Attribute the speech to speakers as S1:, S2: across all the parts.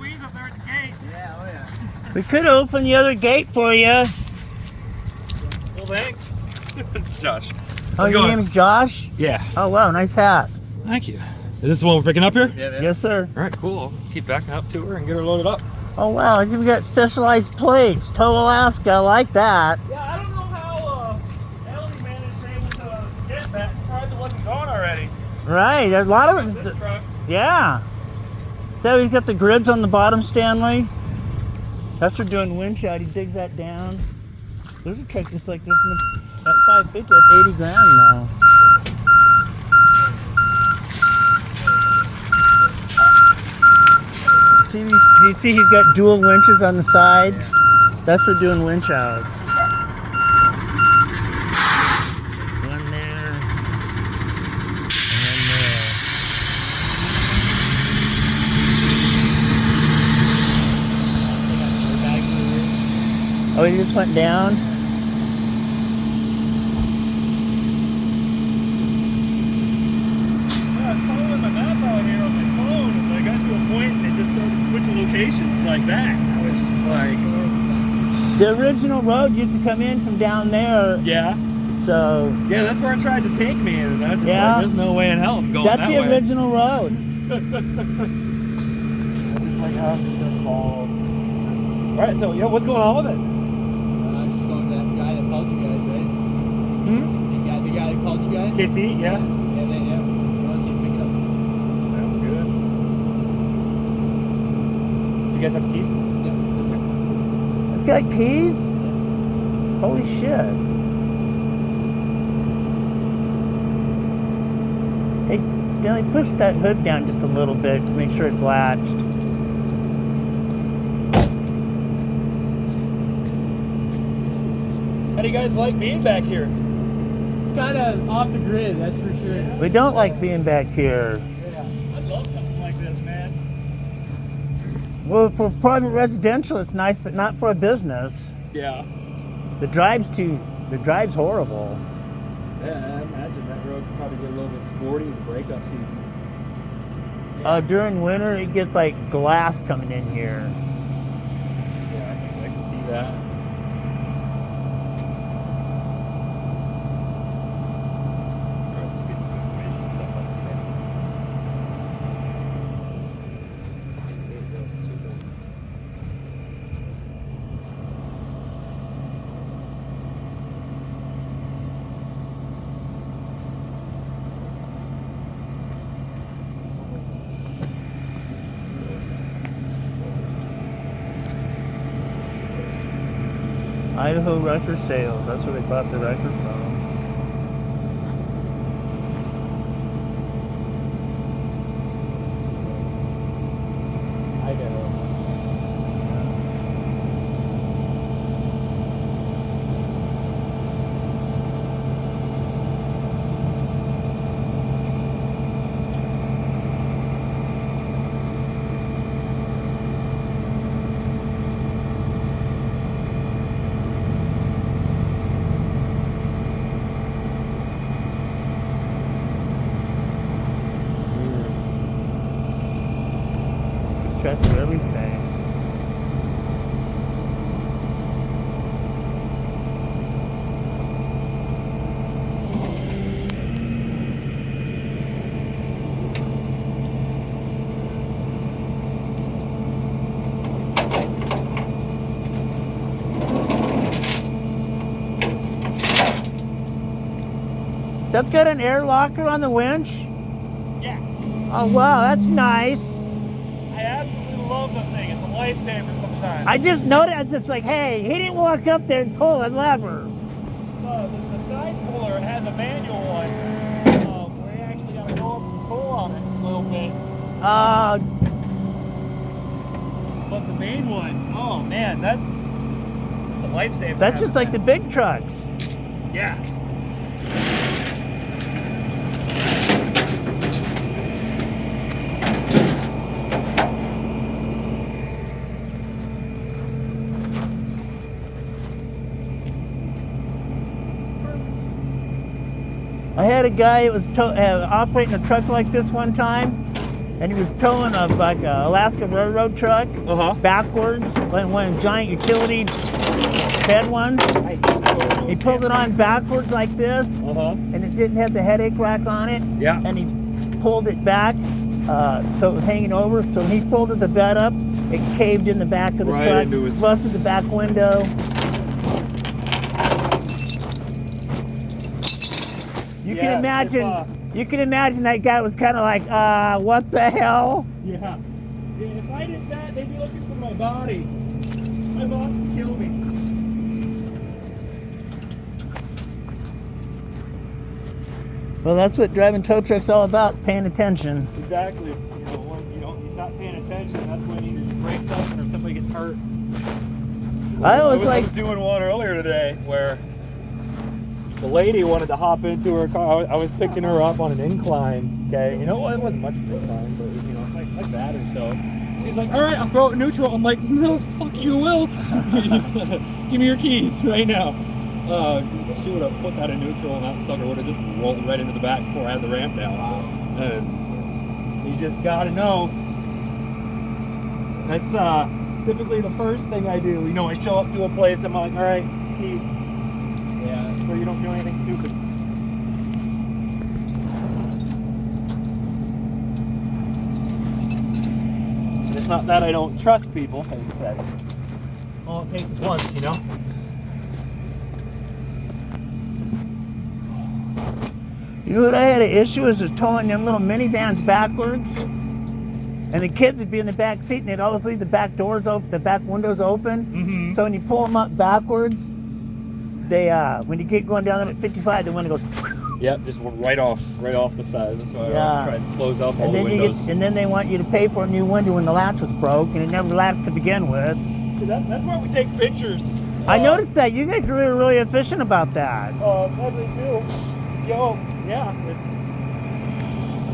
S1: squeeze up there at the gate.
S2: Yeah, oh yeah.
S3: We could open the other gate for you.
S1: Well, thanks. Josh.
S3: Oh, your name's Josh?
S1: Yeah.
S3: Oh, wow, nice hat.
S1: Thank you. Is this the one we're picking up here?
S2: Yeah,
S3: Yes, sir.
S1: All right, cool. I'll keep backing up to her and get her loaded up.
S3: Oh, wow, it's even got specialized plates. Tow Alaska, I like that.
S1: Yeah, I don't know how Ellie managed to get that. Surprised it wasn't gone already.
S3: Right, a lot of
S1: This
S3: it.
S1: truck.
S3: Yeah. So he's got the grids on the bottom, Stanley. That's for doing winch out. He digs that down. There's a truck just like this at 550 at 80 grand now. See, do you see he's got dual winches on the side? That's for doing winch outs. One there. And there. Oh, he just went down?
S1: Yeah, I was following my map out here on my phone, and I got to a point and it just started switching locations like that. I was just like,
S3: The original road used to come in from down there,
S1: yeah.
S3: so
S1: Yeah, that's where I tried to take me, and I was just
S3: Yeah.
S1: like, there's no way in hell I'm going
S3: that's
S1: that
S3: the
S1: way.
S3: original road.
S1: I'm just like, oh, I'm just gonna fall. Alright, so yeah, what's going on with it?
S2: I was just going to that guy that called you guys, right?
S1: Hmm?
S2: The guy that called you guys?
S1: KC, yeah.
S2: Yeah. He wants you to pick it up.
S1: Sounds good. Do you guys have keys?
S2: Yeah.
S3: It's got keys? Holy shit. Hey, Stanley, push that hood down just a little bit to make sure it's latched.
S1: How do you guys like being back here?
S2: It's kind of off the grid, that's for sure.
S3: We don't like being back here.
S2: Yeah.
S1: I love something like this, man.
S3: Well, for private residential, it's nice, but not for a business.
S1: Yeah.
S3: The drive's horrible.
S1: Yeah, I imagine that road could probably get a little bit sporty in the breakup season.
S3: During winter, it gets like glass coming in here.
S1: Yeah, I can see that. Alright, let's get some information and stuff on the truck. That's too bad.
S3: Idaho Record Sales, that's where they bought the record from.
S1: Idaho.
S3: Check for everything. That's got an air locker on the winch?
S1: Yeah.
S3: Oh wow, that's nice.
S1: I absolutely love the thing. It's a lifesaver sometimes.
S3: I just noticed it's like, hey, he didn't walk up there and pull a lever.
S1: The side puller has a manual one where you actually got to go up and pull on it a little bit. But the main one, oh man, that's a lifesaver.
S3: That's just like the big trucks.
S1: Yeah.
S3: I had a guy that was operating a truck like this one time. and he was towing a Alaska Railroad truck
S1: Uh-huh.
S3: backwards, like one of the giant utility bed ones. He pulled it on backwards like this, and it didn't have the headache rack on it.
S1: Yeah.
S3: And he pulled it back, so it was hanging over. So when he folded the bed up, it caved in the back of the
S1: Right
S3: truck,
S1: into his-
S3: busted the back window. You
S1: Yeah,
S3: can imagine. You can imagine that guy was kind of like, what the hell?
S1: Yeah. If I did that, they'd be looking for my body. My boss would kill me.
S3: Well, that's what driving tow truck's all about, paying attention.
S1: Exactly. When he's not paying attention, that's when either he breaks something or somebody gets hurt.
S3: I
S1: was
S3: was
S1: doing one earlier today where the lady wanted to hop into her car. I was picking her up on an incline. Okay, it wasn't much of an incline, but like that or so. She's like, "All right, I'll throw it in neutral." I'm like, "No, fuck you will. Give me your keys right now." She would have put that in neutral, and that sucker would have just rolled right into the back before I had the ramp down. And you just gotta know. That's typically the first thing I do. I show up to a place, I'm like, "All right, keys." Yeah, so you don't do anything stupid. And it's not that I don't trust people, as I said. All it takes is once,
S3: You know what I had an issue is towing them little minivans backwards, and the kids would be in the back seat, and they'd always leave the back doors open, the back windows open.
S1: Mm-hmm.
S3: So when you pull them up backwards, they when you get going down at 55, the window goes.
S1: Yep, just right off the side. That's why
S3: Yeah.
S1: I try to close up all
S3: And
S1: the
S3: then
S1: windows.
S3: and then they want you to pay for a new window when the latch was broke, and it never latched to begin with.
S1: See, that's why we take pictures.
S3: I noticed that you guys are really efficient about that.
S1: Probably too. Yeah, it's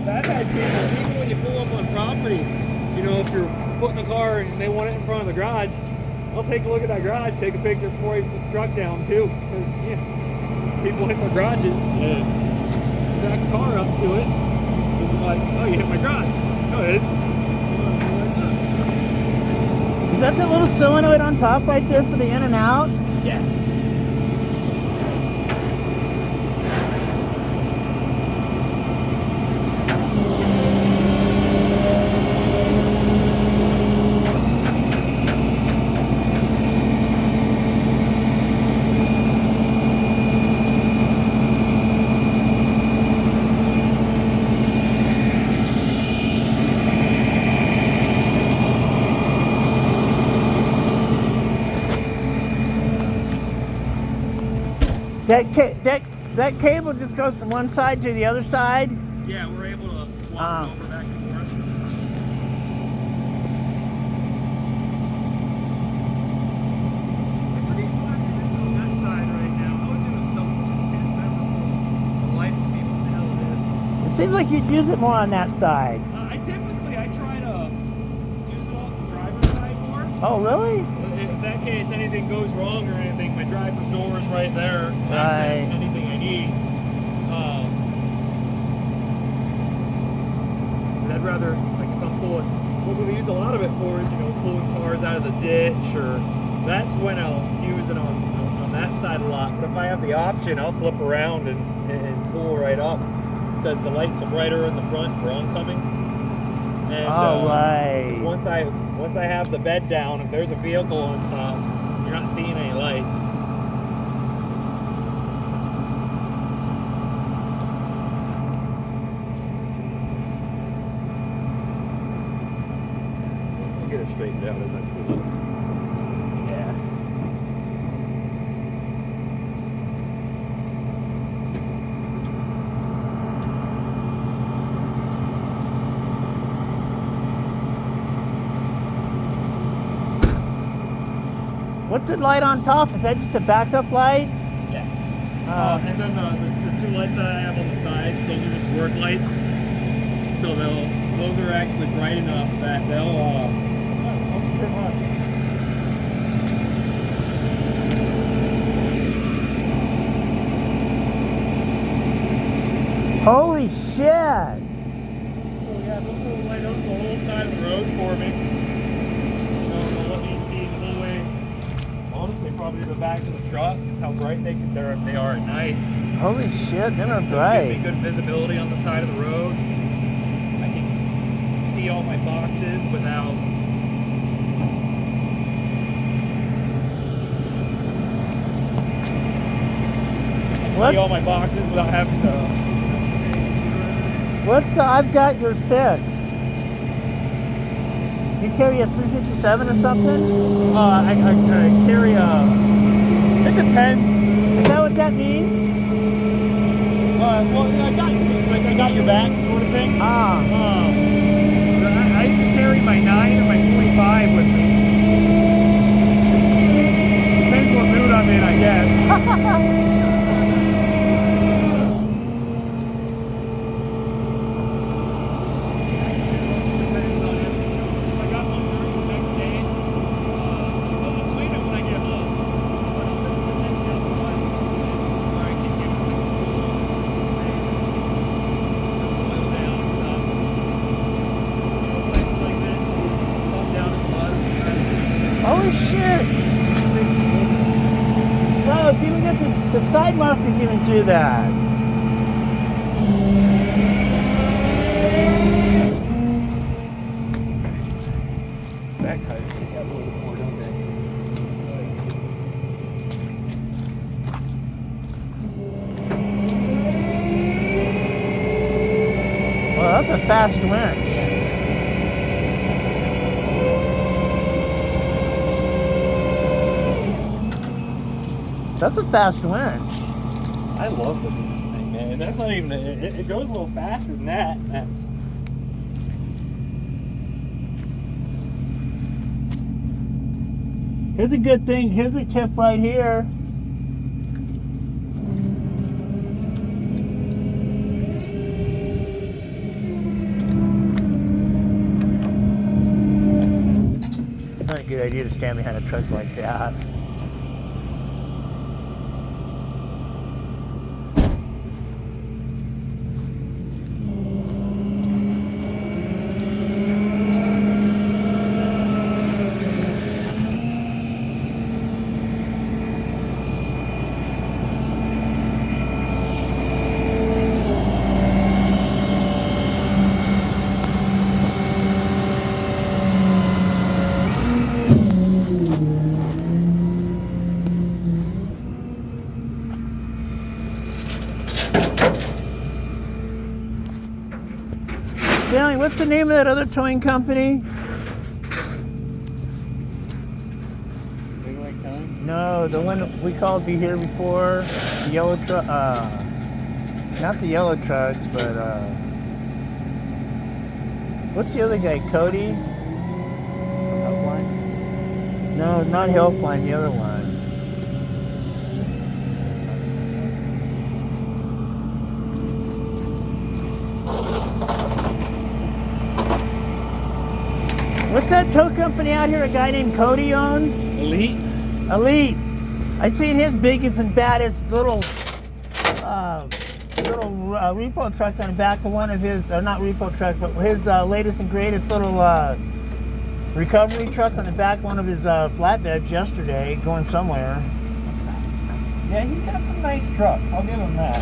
S1: that type of people. Even when you pull up on property, if you're putting a car and they want it in front of the garage, I'll take a look at that garage, take a picture before you put the truck down too, because people hit their garages and back a car up to it. They're like, "Oh, you hit my garage." Go ahead.
S3: Is that the little solenoid on top right there for the in and out?
S1: Yeah.
S3: That cable just goes from one side to the other side.
S1: Yeah, we're able to swap it over back and forth. I forget what I'm doing on that side right now. I was doing something. I can't remember the life of me what the hell it is.
S3: It seems like you'd use it more on that side.
S1: I try to use it off the driver's side more.
S3: Oh, really?
S1: In that case, anything goes wrong or anything, my driver's door is right there.
S3: Right.
S1: Access anything I need. I'd rather, like, if I'm pulling, what we use a lot of it for is, pulling cars out of the ditch, or that's when I'll use it on that side a lot. But if I have the option, I'll flip around and pull right up, because the lights are brighter in the front for oncoming. And
S3: right.
S1: once I have the bed down, if there's a vehicle on top, you're not seeing any lights. I'll get it straightened out as I pull up.
S3: Yeah. What's the light on top? Is that just a backup light?
S1: Yeah. And then the two lights that I have on the sides, those are just work lights. So those are actually bright enough that they'll
S3: Holy shit!
S1: Oh yeah, those little light up the back of the truck. Is how bright they are at night.
S3: Holy shit, they're not
S1: So it gives
S3: bright.
S1: me good visibility on the side of the road. I can see all my boxes without.
S3: What?
S1: See all my boxes without having to.
S3: What's the, I've got your 6. Do you carry a 357 or something?
S1: I carry a. It depends.
S3: Is that what that means?
S1: Well, I got your back sort of thing.
S3: Ah.
S1: I used to carry my 9 or my 25 with me. Depends what mood I'm in, I guess.
S3: Holy shit! So it's even got the side markers even do that.
S1: Back tires stick out a little bit more, don't they?
S3: Well, that's a fast winch. That's a fast winch.
S1: I love the thing, man. And that's not even. It goes a little faster than that. That's.
S3: Here's a good thing. Here's a tip right here. Not a good idea to stand behind a truck like that. Stanley, what's the name of that other towing company?
S1: Big Lake Towing?
S3: No, the one we called you here before. The yellow truck. Not the yellow trucks, but what's the other guy? Cody?
S1: Helpline?
S3: No, not Helpline. The other one. What's that tow company out here a guy named Cody owns?
S1: Elite?
S3: Elite. I seen his biggest and baddest little repo truck on the back of one of his, or not repo truck, but his latest and greatest little recovery truck on the back of one of his flatbeds yesterday, going somewhere.
S1: Yeah, he's got some nice trucks. I'll give him that.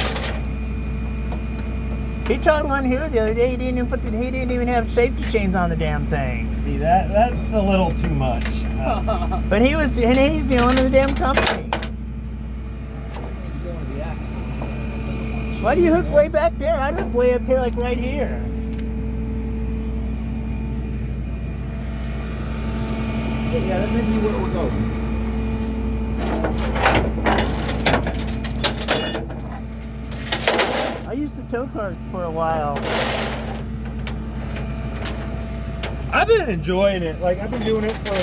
S3: He towed one here the other day. He didn't even have safety chains on the damn thing.
S1: See, that's a little too much.
S3: But he's the owner of the damn company. Why do you hook way back there? I'd hook way up here, like right here.
S1: Yeah, that may be where we're going.
S3: I used to tow cars for a while.
S1: I've been enjoying it. Like, I've been doing it for a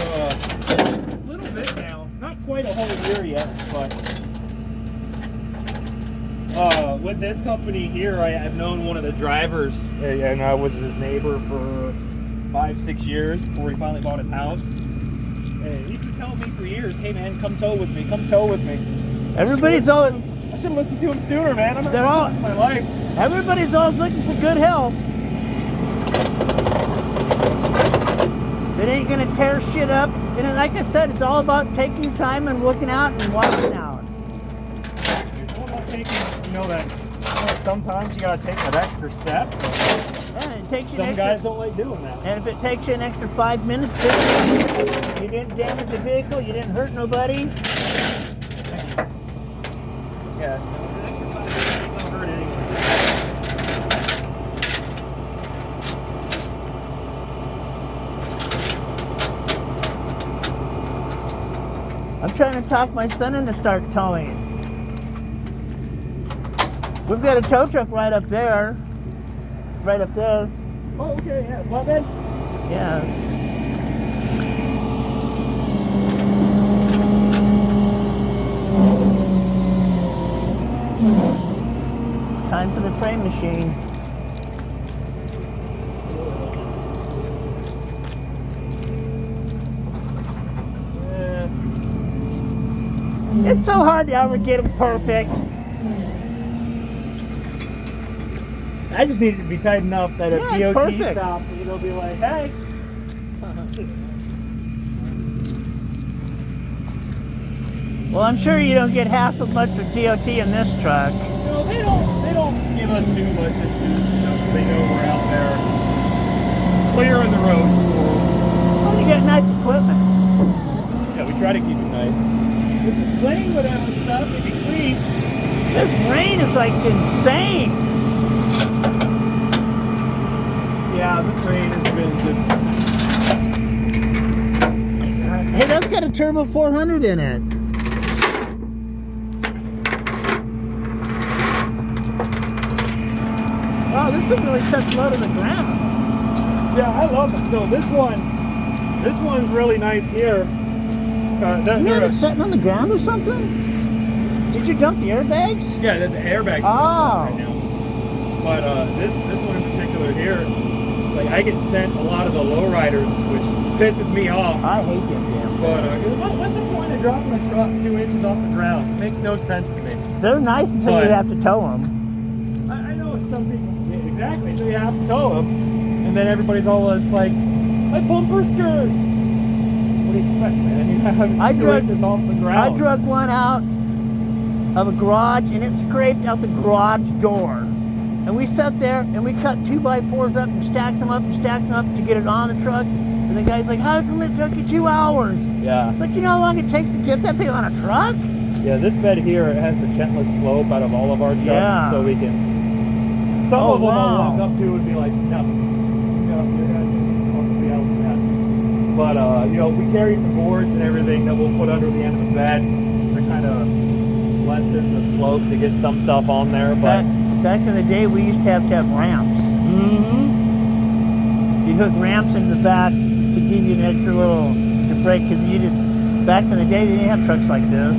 S1: little bit now. Not quite a whole year yet, but with this company here, I've known one of the drivers, and I was his neighbor for 5-6 years before he finally bought his house. And he used to tell me for years, "Hey man, come tow with me. Come tow with me."
S3: Everybody's always,
S1: I should have listened to him sooner, man. I'm
S3: They're all-
S1: my life.
S3: everybody's always looking for good health. But ain't gonna tear shit up. And like I said, it's all about taking your time and looking out and watching out.
S1: It's all about taking, sometimes you gotta take that extra step.
S3: Yeah, it takes you
S1: Some guys don't like doing that.
S3: And if it takes you an extra 5 minutes, you didn't damage the vehicle, you didn't hurt nobody.
S1: Yeah. The extra 5 minutes don't hurt anyone.
S3: I'm trying to talk my son into start towing. We've got a tow truck right up there. Right up there.
S1: Oh, okay, yeah. Flatbed?
S3: Yeah. Time for the frame machine. It's so hard to ever get them perfect.
S1: I just need it to be tight enough that if
S3: Yeah, it's
S1: DOT
S3: perfect.
S1: stops, it'll be like, hey.
S3: Well, I'm sure you don't get half as much with DOT in this truck.
S1: No, they don't give us too much issues, they know we're out there clearing the roads for them.
S3: Oh, you got nice equipment.
S1: Yeah, we try to keep it nice. With the plane, whatever stuff, it'd be clean.
S3: This rain is like insane.
S1: Yeah, this rain has been just.
S3: Hey, that's got a turbo 400 in it. Wow, this thing really sets low to the ground.
S1: Yeah, I love it. So this one's really nice here.
S3: You have it sitting on the ground or something? Did you dump the airbags?
S1: Yeah, the airbags
S3: Oh.
S1: right now. But this one in particular here, like I get sent a lot of the lowriders, which pisses me off.
S3: I hate them damn.
S1: But what's the point of dropping a truck 2 inches off the ground? It makes no sense to me.
S3: They're nice until
S1: But-
S3: you have to tow them.
S1: I know some people, yeah, exactly, so you have to tow them, and then everybody's all, it's like, my bumper skirt. What do you expect, man? You have
S3: I
S1: 2
S3: drug-
S1: inches off the ground.
S3: I drug one out of a garage and it scraped out the garage door. And we sat there and we cut 2x4s up and stacked them up to get it on the truck. And the guy's like, how come it took you 2 hours?
S1: Yeah.
S3: It's like, you know how long it takes to get that thing on a truck?
S1: Yeah, this bed here, it has the gentlest slope out of all of our trucks,
S3: Yeah.
S1: so we can. Some
S3: Oh,
S1: of them
S3: wow.
S1: I'll walk up to and be like, no, somebody else, yeah. But we carry some boards and everything that we'll put under the end of the bed to kind of lessen the slope to get some stuff on there. But
S3: Back in the day, we used to have ramps. You hook ramps in the back to give you an extra little break because back in the day, they didn't have trucks like this.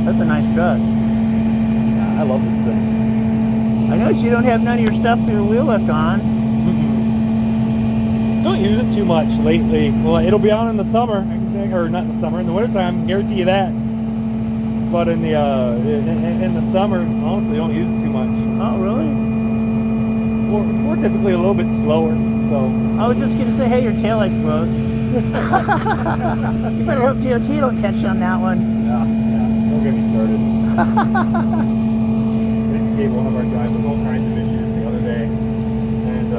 S3: That's a nice truck.
S1: I love this thing.
S3: I noticed you don't have none of your stuff for your wheel lift on.
S1: Don't use it too much lately. Well, it'll be on in the summer, or not in the summer, in the wintertime, guarantee you that. But in the summer, honestly, don't use it too much.
S3: Oh, really?
S1: We're typically a little bit slower, so.
S3: I was just going to say, hey, your taillight broke. You better hope DOT don't catch you on that one.
S1: Yeah, don't get me started. We just gave one of our drivers all kinds of issues the other day, and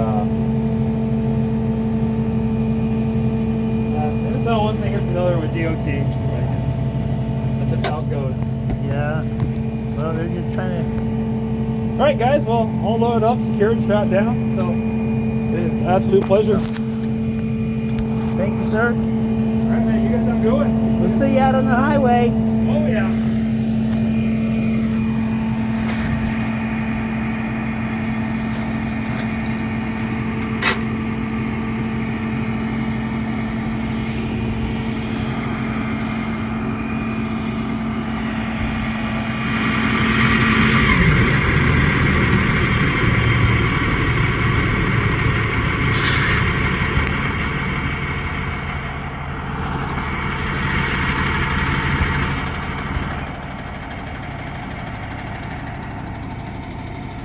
S1: there's not one thing, there's another with DOT. That's just how it goes.
S3: Yeah. Well, they're just trying to...
S1: All right, guys. Well, all loaded up, secured, strapped down. So it's an absolute pleasure.
S3: Thank you, sir.
S1: All right, man. You guys have a good one.
S3: We'll see you out on the highway.
S1: Oh yeah.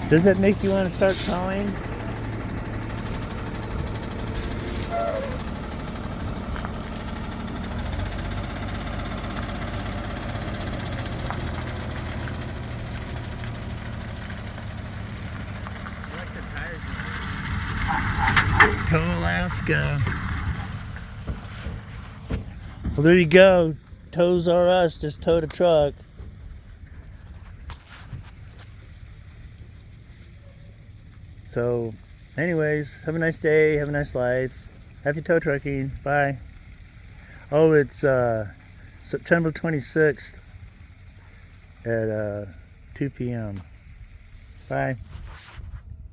S3: Does it make you want to start towing? go. Well, there you go. TowzRus just towed a truck. So, anyways, have a nice day. Have a nice life. Happy tow trucking. Bye. Oh, it's September 26th at 2 p.m. Bye.